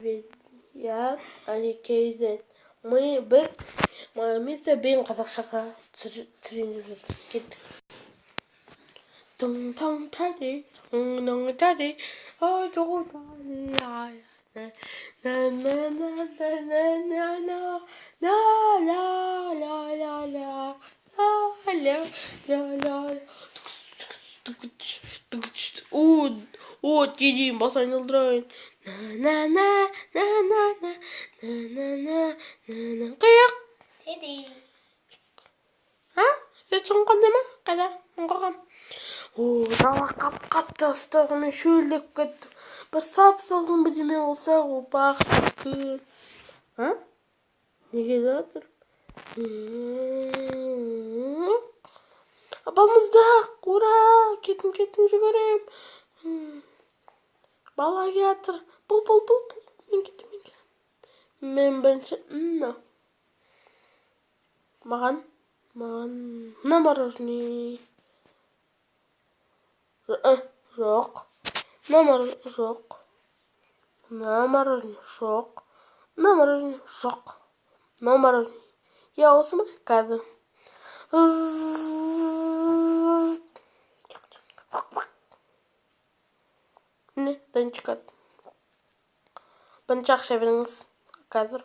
әдебият Аликейзет. Біз мистер Бин қазақшаға түсіріп кеттік. 둥텅다리 웅덩다리 어도다리 О, Тиди, басайын ылдырайын. Қиық. Тиди. Сен соңған ма? Қайда? Оңғағам. Дала қатты ыстығымен шөлдеп кетті. Бір сап-салғын бірдеме болса, опақ күн. Неге жатыр? Апамыздақ, ура! Кетім жүгірем. Бала кетір. Бұл. Мен кетім. Мен бірінші, маған мына мороженое. Жоқ. Я осы ма? Қазір. Не, дайын шығады. Бірінші ақша беріңіз. Қазір.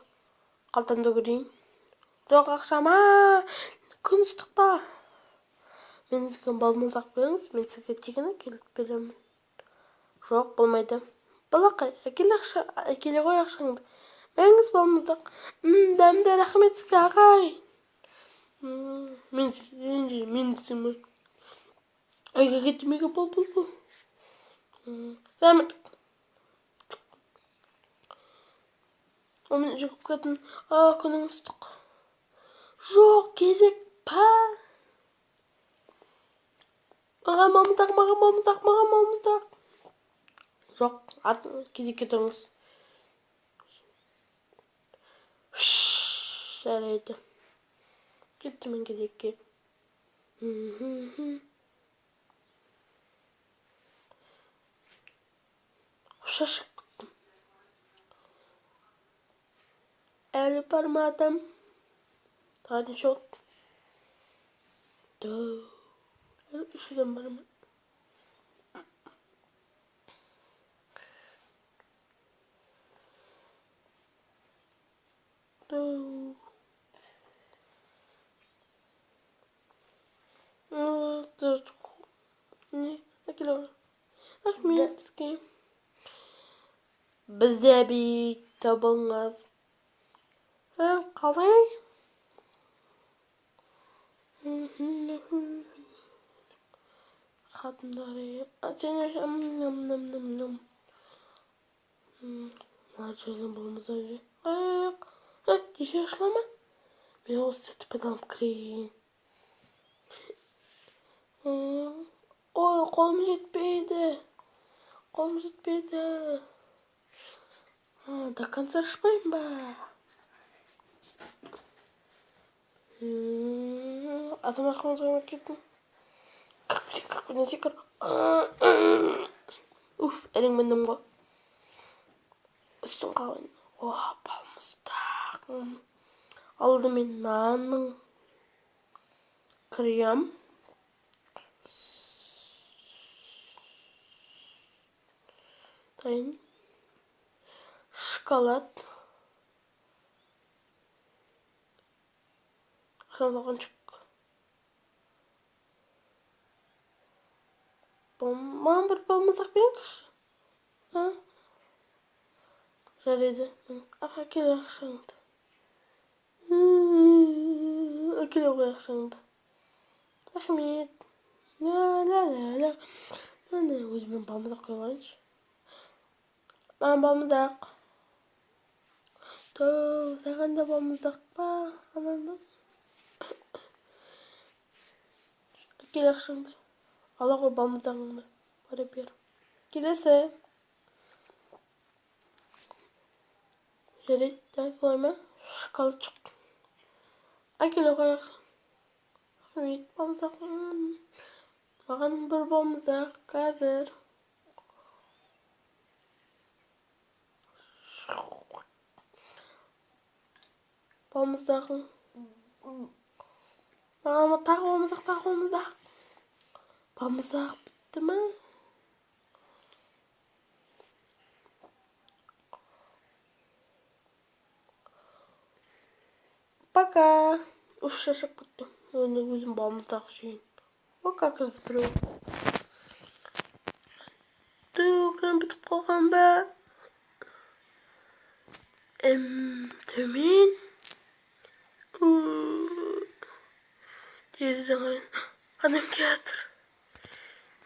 Қалтамды көрейін. Жоқ ақшама. Күн ыстықта. Мен сізге балмұздақ беріңіз, мен сізге тегін әкеліп беремін. Жоқ, болмайды. Балақай, әкеле ғой ақшаңды. Беріңіз балмұздақ. Дәмді, рахмет сізге, ағай. Мен сізге. Айға кетімеге бол. Сәмет. Омен жүгіп кетін. Күнің ыстық. Жоқ, кезек па. Маған мамыздақ. Жоқ, кезекке тұрыңыз. Жарайды. Кетті мен кезекке. Шашып күттім. Әлі бармадым. Тағын жоқ. Үшіден бармадым. Не, әкелі. Рахмет сізге. Бізде бейт табыңыз. Қалай? Қатындары. Сен Нәжелін болмыза же. Кеше ашылама? Мен осы сәті пайдаланып кірейін. Ой, қолым жетпейді. До конца ашпайым ба? Адам арқылы жайма кеттім. Кірпіден секір. Әрең міндім ғой. Үстін қалайын. Балмұздақ. Алды мен нанның крем. Дайын. Шоколад. Жалған жүк. Маған бір балмұздақ беріңізші. Жарайды. Әкеле ақшаңды. Әкеле ғой ақшаңды. Рахмет. Өзімен балмұздақ қойғаншы. Маған балмұздақ. Саған да балмұздақ па? Ананда. Әкеле ақшаңды. Ала ғой балмұздағыңды. Бары бер. Келесі. Жарайды, дәл солай ма? Шоколадчық. Әкеле ғой ақшаңды. Рахмет, балмұздақ. Маған бір балмұздақ қазір. Balmızдағы. Ama tağımızdak. Balmızdak bitti mi? Пока. Уж шашып біттім. Оны өзім балмызdak жейін. О, как разберу. Түгін бітіп қалған ба? Төмен. Жерден адам келатыр.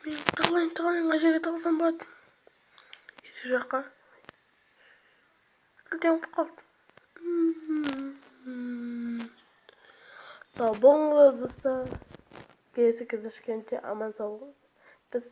Мен тығылайын, қай жерге тығылсам болады. Есі жаққа. Кілтем қалды. Сау болыңыз достар. Келесі кездескенше аман сау болыңыз. Біз